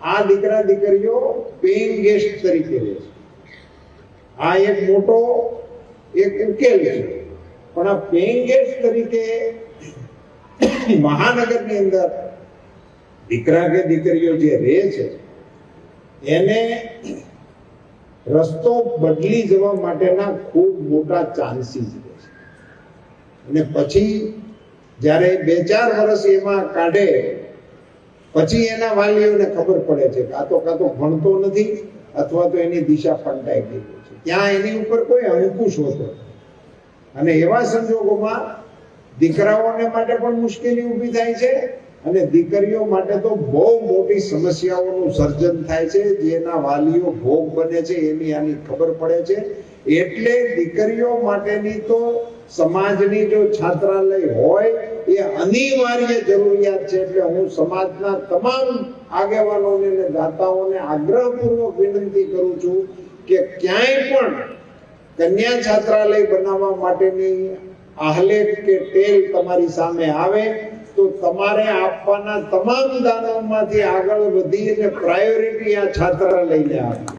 આ દીકરા દીકરીઓ પેઇંગ ગેસ્ટ તરીકે રહે છે. આ એક મોટો એક ઉકેલ છે. પણ આ પેઇંગ ગેસ્ટ તરીકે મહાનગરની અંદર દીકરા કે દીકરીઓ જે રહે છે એને રસ્તો બદલી જવા માટેના ખૂબ મોટા ચાન્સીસ છે. અને પછી જ્યારે 2-4 વર્ષ એમાં કાઢે પછી એના વાલીઓને ખબર પડે છે કે આ તો કાં તો ભણતો નથી અથવા તો એની દિશા પલટાઈ ગઈ છે. ત્યાં એની ઉપર કોઈ અંકુશ હોતો અને એવા સંજોગોમાં દીકરાઓને માટે પણ મુશ્કેલી ઊભી થાય છે અને દીકરીઓ માટે તો બહુ મોટી સમસ્યાઓનું સર્જન થાય છે, જેના વાલીઓ ભોગ બને છે, એની આની ખબર પડે છે. એટલે દીકરીઓ માટેની તો સમાજની જો છાત્રાલય હોય એ અનિવાર્ય જરૂરિયાત છે. એટલે હું સમાજના તમામ આગેવાનોને અને દાતાઓને આગ્રહપૂર્વક વિનંતી કરું છું કે ક્યાંય પણ કન્યા છાત્રાલય બનાવવા માટેની આહલેખ કે ટેલ તમારી સામે આવે તો તમારે આપવાના તમામ દાનોમાંથી આગળ વધી અને પ્રાયોરિટી આ છાત્રાલયને આપવી.